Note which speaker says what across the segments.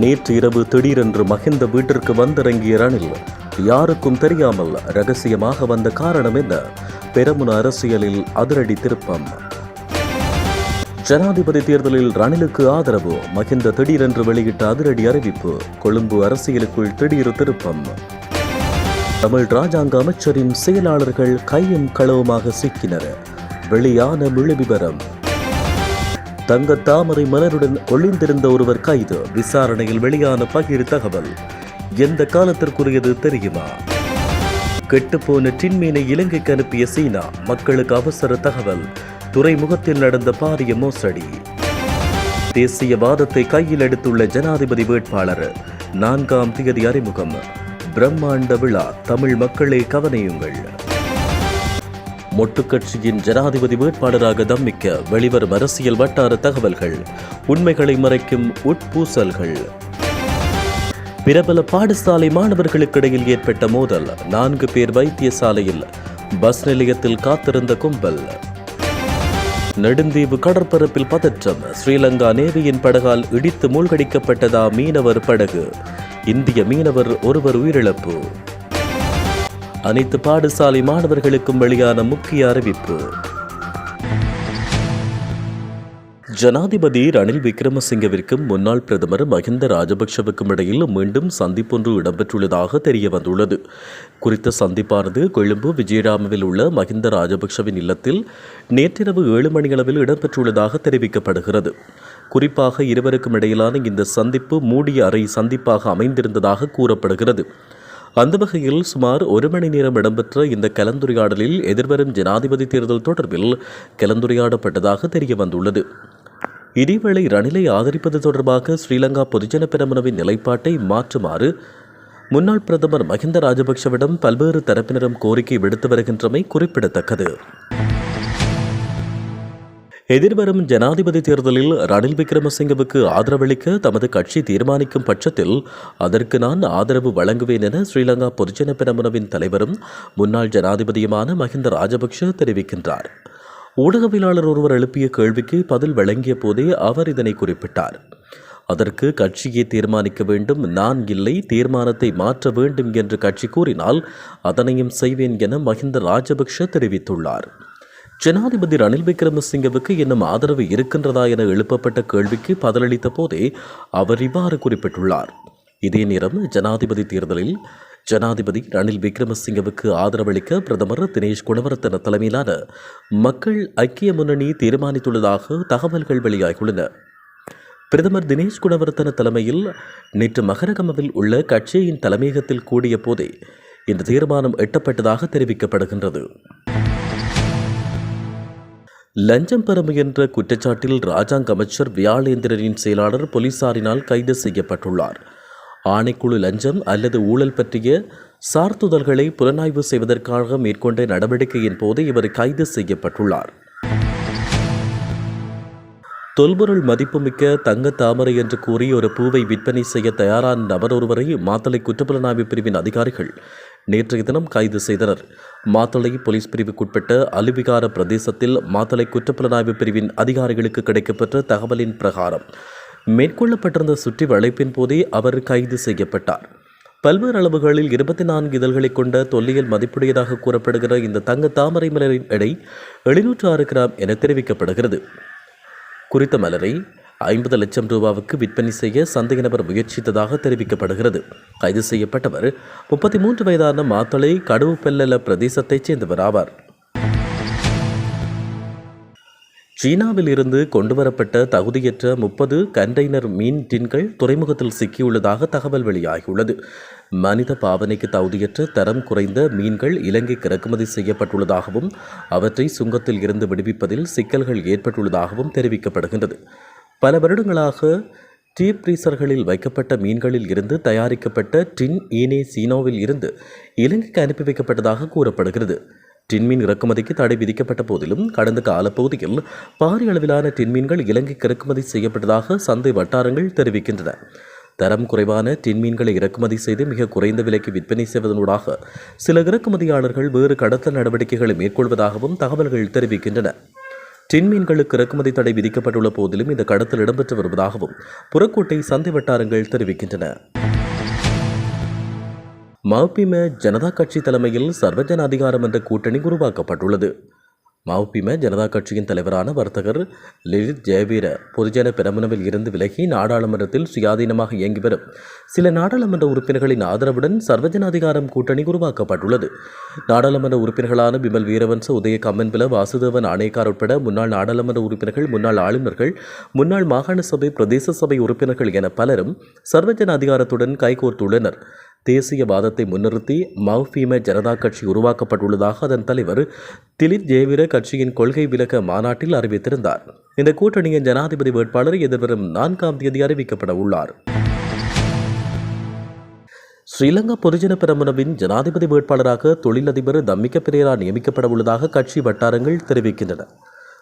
Speaker 1: நேற்று இரவு திடீரென்று மஹிந்த வீட்டிற்கு வந்திறங்கிய ரணில் யாருக்கும் தெரியாமல் ரகசியமாக வந்த காரணம் என்ன? பெரமுன அரசியலில் அதிரடி திருப்பம். ஜனாதிபதி தேர்தலில் ரணிலுக்கு ஆதரவு, மஹிந்த திடீரென்று வெளியிட்ட அதிரடி அறிவிப்பு. கொழும்பு அரசியலுக்குள் திடீர் திருப்பம். தமிழ் ராஜாங்க அமைச்சரின் செயலாளர்கள் கையும் களவுமாக சிக்கினர். வெளியான முழு விவரம். தங்க தாமரை மலருடன் ஒளிந்திருந்த ஒருவர் கைது, விசாரணையில் வெளியான பகிர் தகவல். எந்த காலத்திற்குரியது தெரியுமா? கெட்டுப்போன டின்மீனை இலங்கைக்கு அனுப்பிய சீனா, மக்களுக்கு அவசர தகவல். துறைமுகத்தில் நடந்த பாரிய மோசடி. தேசியவாதத்தை கையில் எடுத்துள்ள ஜனாதிபதி வேட்பாளர். 4ஆம் தேதி அறிமுகம். பிரம்மாண்ட விழா. தமிழ் மக்களே கவனியுங்கள். மொட்டு கட்சியின் ஜனாதிபதி வேட்பாளராக தம்மிக்க வெளிவரும் அரசியல் வட்டார தகவல்கள். உண்மைகளை மறைக்கும் உட்பூசல்கள். பிரபல பாடசாலை மாணவர்களுக்கிடையில் ஏற்பட்ட மோதல். 4 பேர் வைத்தியசாலையில். பஸ் நிலையத்தில் காத்திருந்த கும்பல். நெடுந்தீவு கடற்பரப்பில் பதற்றம். ஸ்ரீலங்கா நேவியின் படகால் இடித்து மூழ்கடிக்கப்பட்டதா மீனவர் படகு. இந்திய மீனவர் ஒருவர் உயிரிழப்பு. அனைத்து பாடசாலை மாணவர்களுக்கும் வெளியான முக்கிய அறிவிப்பு. ஜனாதிபதி ரணில் விக்ரமசிங்கவிற்கும் முன்னாள் பிரதமர் மஹிந்த ராஜபக்ஷவுக்கும் இடையில் மீண்டும் சந்திப்பொன்று இடம்பெற்றுள்ளதாக தெரிய வந்துள்ளது. குறித்த சந்திப்பானது கொழும்பு விஜயராமவில் உள்ள மஹிந்த ராஜபக்ஷவின் இல்லத்தில் நேற்றிரவு 7 மணியளவில் இடம்பெற்றுள்ளதாக தெரிவிக்கப்படுகிறது. குறிப்பாக இருவருக்கும் இடையிலான இந்த சந்திப்பு மூடிய அறை சந்திப்பாக அமைந்திருந்ததாக கூறப்படுகிறது. அந்த வகையில் சுமார் 1 மணி நேரம் இடம்பெற்ற இந்த கலந்துரையாடலில் எதிர்வரும் ஜனாதிபதி தேர்தல் தொடர்பில் கலந்துரையாடப்பட்டதாக தெரிய வந்துள்ளது. இதேவேளை ரணிலை ஆதரிப்பது தொடர்பாக ஸ்ரீலங்கா பொதுஜன பெரமுனவின் நிலைப்பாட்டை மாற்றுமாறு முன்னாள் பிரதமர் மஹிந்த ராஜபக்ஷவிடம் பல்வேறு தரப்பினரும் கோரிக்கை விடுத்து வருகின்றமை குறிப்பிடத்தக்கது. எதிர்வரும் ஜனாதிபதி தேர்தலில் ரணில் விக்ரமசிங்கவுக்கு ஆதரவளிக்க தமது கட்சி தீர்மானிக்கும் பட்சத்தில் அதற்கு நான் ஆதரவு வழங்குவேன் என ஸ்ரீலங்கா பொதுஜன பெரமுனவின் தலைவரும் முன்னாள் ஜனாதிபதியுமான மஹிந்த ராஜபக்ஷ தெரிவிக்கின்றார். ஊடகவியலாளர் ஒருவர் எழுப்பிய கேள்விக்கு பதில் வழங்கிய போதே அவர் இதனை குறிப்பிட்டார். அதற்கு கட்சியை தீர்மானிக்க வேண்டும், நான் இல்லை, தீர்மானத்தை மாற்ற வேண்டும் என்று கட்சி கூறினால் அதனையும் செய்வேன் என மஹிந்த ராஜபக்ஷ தெரிவித்துள்ளார். ஜனாதிபதி ரணில் விக்ரமசிங்கவுக்கு இன்னும் ஆதரவு இருக்கின்றதா என எழுப்பப்பட்ட கேள்விக்கு பதிலளித்த போதே அவர் இவ்வாறு குறிப்பிட்டுள்ளார். இதே நேரம் ஜனாதிபதி தேர்தலில் ஜனாதிபதி ரணில் விக்ரமசிங்கவுக்கு ஆதரவளிக்க பிரதமர் தினேஷ் குணவர்த்தன தலைமையிலான மக்கள் ஐக்கிய முன்னணி தீர்மானித்துள்ளதாக தகவல்கள் வெளியாகியுள்ளன. பிரதமர் தினேஷ் குணவர்த்தன தலைமையில் நேற்று மகரகமவில் உள்ள கட்சியின் தலைமையகத்தில் கூடிய போதே இந்த தீர்மானம் எட்டப்பட்டதாக தெரிவிக்கப்படுகின்றது. லஞ்சம் பெற முயன்ற குற்றச்சாட்டில் ராஜாங்க அமைச்சர் வியாழேந்திரனின் செயலாளர் போலீசாரினால் கைது செய்யப்பட்டுள்ளார். ஆணைக்குழு லஞ்சம் அல்லது ஊழல் பற்றிய சார்துதல்களை புலனாய்வு செய்வதற்காக மேற்கொண்ட நடவடிக்கையின் போது இவர் கைது செய்யப்பட்டுள்ளார். தொல்பொருள் மதிப்புமிக்க தங்க தாமரை என்று கூறி ஒரு பூவை விற்பனை செய்ய தயாரான நபர் ஒருவரை மாத்தளை குற்றப்புலனாய்வு பிரிவின் அதிகாரிகள் நேற்றைய தினம் கைது செய்தனர். மாத்தளை போலீஸ் பிரிவுக்குட்பட்ட அலுவிகார பிரதேசத்தில் மாத்தளை குற்றப்புலனாய்வு பிரிவின் அதிகாரிகளுக்கு கிடைக்கப்பெற்ற தகவலின் பிரகாரம் மேற்கொள்ளப்பட்டிருந்த சுற்றி வளைப்பின் போதே அவர் கைது செய்யப்பட்டார். பல்வேறு அளவுகளில் 24 இதழ்களை கொண்ட தொல்லியல் மதிப்புடையதாக கூறப்படுகிற இந்த தங்க தாமரை மலரின் எடை 706 கிராம் என தெரிவிக்கப்படுகிறது. குறித்த மலரை 50 லட்சம் ரூபாவுக்கு விற்பனை செய்ய சந்தேக நபர் முயற்சித்ததாக தெரிவிக்கப்படுகிறது. கைது செய்யப்பட்டவர் 33 வயதான மாத்தளை கடுவுப்பெல்லல பிரதேசத்தைச் சேர்ந்தவர் ஆவார். சீனாவில் இருந்து கொண்டுவரப்பட்ட தகுதியற்ற 30 கண்டெய்னர் மீன் டின்கள் துறைமுகத்தில் சிக்கியுள்ளதாக தகவல் வெளியாகியுள்ளது. மனித பாவனைக்கு தகுதியற்ற தரம் குறைந்த மீன்கள் இலங்கைக்கு இறக்குமதி செய்யப்பட்டுள்ளதாகவும் அவற்றை சுங்கத்தில் இருந்து விடுவிப்பதில் சிக்கல்கள் ஏற்பட்டுள்ளதாகவும் தெரிவிக்கப்படுகின்றது. பல வருடங்களாக டீப் ஃப்ரீசர்களில் வைக்கப்பட்ட மீன்களில் இருந்து தயாரிக்கப்பட்ட டின் ஈனே சீனோவில் இருந்து இலங்கைக்கு அனுப்பி வைக்கப்பட்டதாக கூறப்படுகிறது. டின்மீன் இறக்குமதிக்கு தடை விதிக்கப்பட்ட போதிலும் கடந்த காலப்பகுதியில் பாரிய அளவிலான டின்மீன்கள் இலங்கைக்கு இறக்குமதி செய்யப்பட்டதாக சந்தை வட்டாரங்கள் தெரிவிக்கின்றன. தரம் குறைவான டின்மீன்களை இறக்குமதி செய்து மிக குறைந்த விலைக்கு விற்பனை செய்வதனூடாக சில இறக்குமதியாளர்கள் வேறு கடத்தல் நடவடிக்கைகளை மேற்கொள்வதாகவும் தகவல்கள் தெரிவிக்கின்றன. டின்மீன்களுக்கு இறக்குமதி தடை விதிக்கப்பட்டுள்ள போதிலும் இந்த கடத்தல் இடம்பெற்று வருவதாகவும் புறக்கோட்டை சந்தை வட்டாரங்கள் தெரிவிக்கின்றன. மவ்பிம ஜனதா கட்சி தலைமையில் சர்வஜன அதிகாரம் என்ற கூட்டணி உருவாக்கப்பட்டுள்ளது. மவ்பிம ஜனதா கட்சியின் தலைவரான வர்த்தகர் லலித் ஜெயவீர பொதுஜன பெரமுனவில் இருந்து விலகி நாடாளுமன்றத்தில் சுயாதீனமாக இயங்கி வரும் சில நாடாளுமன்ற உறுப்பினர்களின் ஆதரவுடன் சர்வஜன அதிகாரம் கூட்டணி உருவாக்கப்பட்டுள்ளது. நாடாளுமன்ற உறுப்பினர்களான விமல் வீரவன்ச, உதய கம்மன்பில, வாசுதேவன் ஆணையக்கார் உட்பட முன்னாள் நாடாளுமன்ற உறுப்பினர்கள், முன்னாள் ஆளுநர்கள், முன்னாள் மாகாண சபை, பிரதேச சபை உறுப்பினர்கள் என பலரும் சர்வஜன அதிகாரத்துடன் கைகோர்த்துள்ளனர். தேசியவாதத்தை முன்னிறுத்தி மவ்பிம ஜனதா கட்சி உருவாக்கப்பட்டுள்ளதாக அதன் தலைவர் திலித் ஜெயவீர கட்சியின் கொள்கை விலக மாநாட்டில் அறிவித்திருந்தார். இந்த கூட்டணியின் ஜனாதிபதி வேட்பாளர் எதிர்வரும் 4ஆம் தேதி அறிவிக்கப்பட உள்ளார். ஸ்ரீலங்கா பொதுஜன பெரமுனவின் ஜனாதிபதி வேட்பாளராக தொழிலதிபர் தம்மிக்க பிரேரா நியமிக்கப்பட உள்ளதாக கட்சி வட்டாரங்கள் தெரிவிக்கின்றன.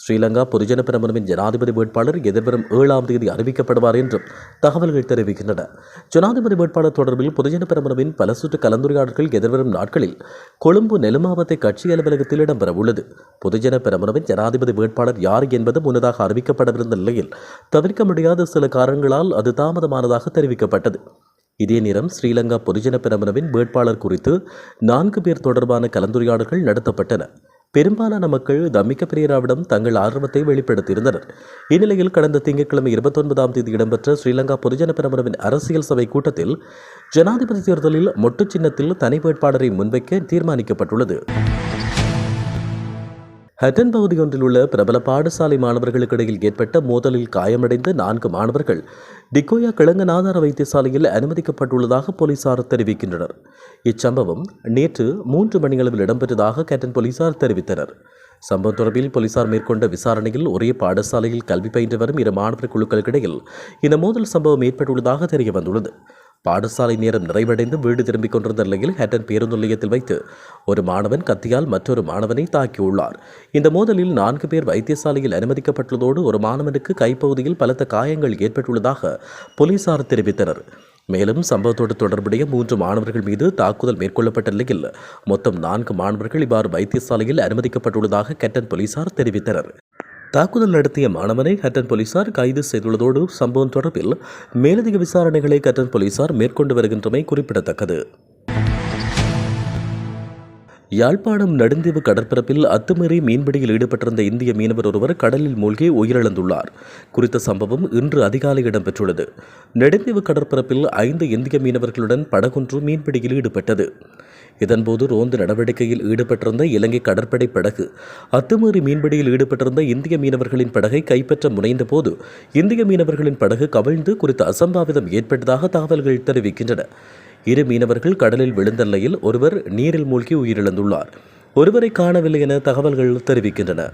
Speaker 1: ஸ்ரீலங்கா பொதுஜன பெரமுனவின் ஜனாதிபதி வேட்பாளர் எதிர்வரும் 7ஆம் தேதி அறிவிக்கப்படுவார் என்றும் தகவல்கள் தெரிவிக்கின்றன. ஜனாதிபதி வேட்பாளர் தொடர்பில் பொதுஜன பெரமுனவின் பல சுற்று கலந்துரையாடல்கள் எதிர்வரும் நாட்களில் கொழும்பு நெலுமாவத்தை கட்சி அலுவலகத்தில் இடம்பெற உள்ளது. பொதுஜன பெரமுனவின் ஜனாதிபதி வேட்பாளர் யார் என்பது முன்னதாக அறிவிக்கப்படவிருந்த நிலையில் தவிர்க்க முடியாத சில காரணங்களால் அது தாமதமானதாக தெரிவிக்கப்பட்டது. இதே நேரம் ஸ்ரீலங்கா பொதுஜன பெரமுனவின் வேட்பாளர் குறித்து 4 பேர் தொடர்பான கலந்துரையாடல்கள் நடத்தப்பட்டன. பெரும்பாலான மக்கள் தம்மிக்க பிரேராவிடம் தங்கள் ஆர்வத்தை வெளிப்படுத்தியிருந்தனர். இந்நிலையில் கடந்த திங்கட்கிழமை 29ஆம் தேதி இடம்பெற்ற ஸ்ரீலங்கா பொதுஜன பெரமுனவின் அரசியல் சபை கூட்டத்தில் ஜனாதிபதி தேர்தலில் மொட்டு சின்னத்தில் தனி வேட்பாளரை முன்வைக்க தீர்மானிக்கப்பட்டுள்ளது. ஹட்டன் பகுதியொன்றில் உள்ள பிரபல பாடசாலை மாணவர்களுக்கு இடையில் ஏற்பட்ட மோதலில் காயமடைந்த 4 மாணவர்கள் டிக்கோயா கிழங்கநாதார வைத்தியசாலையில் அனுமதிக்கப்பட்டுள்ளதாக போலீசார் தெரிவிக்கின்றனர். இச்சம்பவம் நேற்று 3 மணியளவில் இடம்பெற்றதாக ஹட்டன் போலீசார் தெரிவித்தனர். சம்பவம் தொடர்பில் போலீசார் மேற்கொண்ட விசாரணையில் ஒரே பாடசாலையில் கல்வி பயின்று வரும் 2 மாணவர் குழுக்களுக்கிடையில் இந்த மோதல் சம்பவம் ஏற்பட்டுள்ளதாக தெரிய வந்துள்ளது. பாடசாலை நேரம் நிறைவடைந்து வீடு திரும்பிக் கொண்டிருந்த நிலையில் ஹட்டன் பேருந்து நிலையத்தில் வைத்து ஒரு மாணவன் கத்தியால் மற்றொரு மாணவனை தாக்கியுள்ளார். இந்த மோதலில் 4 பேர் வைத்தியசாலையில் அனுமதிக்கப்பட்டுள்ளதோடு ஒரு மாணவனுக்கு கைப்பகுதியில் பலத்த காயங்கள் ஏற்பட்டுள்ளதாக போலீசார் தெரிவித்தனர். மேலும் சம்பவத்தோடு தொடர்புடைய 3 மாணவர்கள் மீது தாக்குதல் மேற்கொள்ளப்பட்ட நிலையில் மொத்தம் 4 மாணவர்கள் இவ்வாறு வைத்தியசாலையில் அனுமதிக்கப்பட்டுள்ளதாக ஹட்டன் போலீசார் தெரிவித்தனர். தாக்குதல் நடத்திய மாணவனை ஹட்டன் போலீசார் கைது செய்துள்ளதோடு சம்பவம் தொடர்பில் மேலதிக விசாரணைகளை ஹட்டன் போலீசார் மேற்கொண்டு வருகின்றமை குறிப்பிடத்தக்கது. யாழ்ப்பாணம் நெடுந்தீவு கடற்பரப்பில் அத்துமீறி மீன்பிடியில் ஈடுபட்டிருந்த இந்திய மீனவர் ஒருவர் கடலில் மூழ்கி உயிரிழந்துள்ளார். குறித்த சம்பவம் இன்று அதிகாலை இடம்பெற்றுள்ளது. நெடுந்தீவு கடற்பரப்பில் 5 இந்திய மீனவர்களுடன் படகொன்று மீன்பிடியில் ஈடுபட்டது. இதன்போது ரோந்து நடவடிக்கையில் ஈடுபட்டிருந்த இலங்கை கடற்படை படகு அத்துமீறி மீன்பிடியில் ஈடுபட்டிருந்த இந்திய மீனவர்களின் படகை கைப்பற்ற முனைந்த போது இந்திய மீனவர்களின் படகு கவிழ்ந்து குறித்த அசம்பாவிதம் ஏற்பட்டதாக தகவல்கள் தெரிவிக்கின்றன. 2 மீனவர்கள் கடலில் விழுந்த நிலையில் ஒருவர் நீரில் மூழ்கி உயிரிழந்துள்ளார். ஒருவரை காணவில்லை என தகவல்கள் தெரிவிக்கின்றன.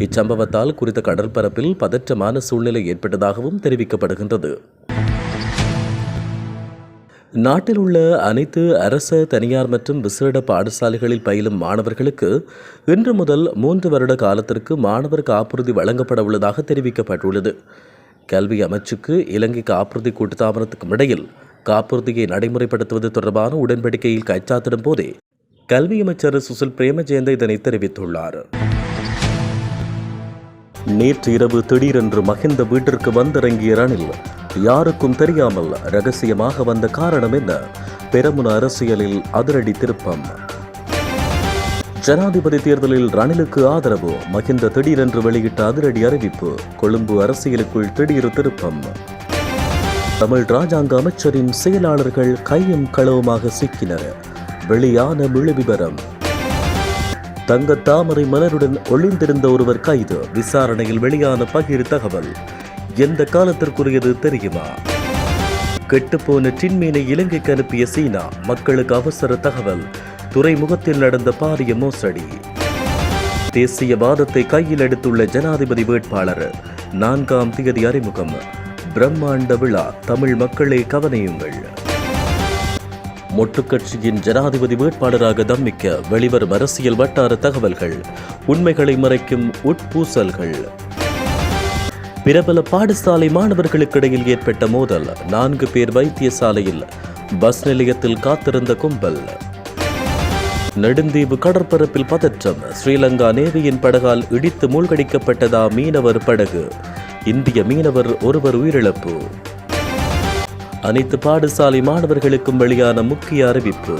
Speaker 1: இச்சம்பவத்தால் குறித்த கடற்பரப்பில் பதற்றமான சூழ்நிலை ஏற்பட்டதாகவும் தெரிவிக்கப்படுகின்றது. நாட்டில் உள்ள அனைத்து அரச, தனியார் மற்றும் விசேட பாடசாலைகளில் பயிலும் மாணவர்களுக்கு இன்று முதல் 3 வருட காலத்திற்கு மாணவர் காப்புறுதி வழங்கப்பட உள்ளதாக தெரிவிக்கப்பட்டுள்ளது. கல்வி அமைச்சுக்கு இலங்கை காப்புறுதி கூட்டுத்தாபனத்துக்கும் இடையில் காப்புறுதியை நடைமுறைப்படுத்துவது தொடர்பான உடன்படிக்கையில் கைச்சாத்திடும் போதே கல்வி அமைச்சர் சுசில் பிரேமஜயந்த இதனை தெரிவித்துள்ளார். நேற்று இரவு திடீரென்று மஹிந்த வீட்டிற்கு வந்திறங்கிய ரணில் யாருக்கும் தெரியாமல் ரகசியமாக வந்த காரணம் என்ன? பெரமுன அரசியலில் அதிரடி திருப்பம். ஜனாதிபதி தேர்தலில் ரணிலுக்கு ஆதரவு, மஹிந்த திடீரென்று வெளியிட்ட அதிரடி அறிவிப்பு. கொழும்பு அரசியலுக்குள் திடீர் திருப்பம். தமிழ் ராஜாங்க அமைச்சரின் செயலாளர்கள் கையும் களவுமாக சிக்கினர். வெளியான முழு விவரம். தங்க தாமரை மலருடன் ஒளிந்திருந்த ஒருவர் கைது. விசாரணையில் வெளியான பகிர் தகவல். எந்த காலத்திற்குரியது தெரியுமா? கெட்டுப்போன டின்மீனை இலங்கைக்கு அனுப்பிய சீனா. மக்களுக்கு அவசர தகவல். துறைமுகத்தில் நடந்த பாரிய மோசடி. தேசியவாதத்தை கையில் எடுத்துள்ள ஜனாதிபதி வேட்பாளர் 4ஆம் தேதி அறிமுகம். பிரம்மாண்ட விழா. தமிழ் மக்களை கவனியுங்கள். மொட்டு கட்சியின் ஜனாதிபதி வேட்பாளராக தம்மிக்க வெளிவரும் அரசியல் வட்டார தகவல்கள். உண்மைகளை மறைக்கும் உட்பூசல்கள். பிரபல பாடசாலை மாணவர்களுக்கிடையில் ஏற்பட்ட மோதல். 4 பேர் வைத்தியசாலையில். பஸ் நிலையத்தில் காத்திருந்த கும்பல். நெடுந்தீவு கடற்பரப்பில் பதற்றம். ஸ்ரீலங்கா நேவியின் படகால் இடித்து மூழ்கடிக்கப்பட்டதா மீனவர் படகு. இந்திய மீனவர் ஒருவர் உயிரிழப்பு. அனைத்து பாடசாலை மாணவர்களுக்கும் வெளியான முக்கிய அறிவிப்பு.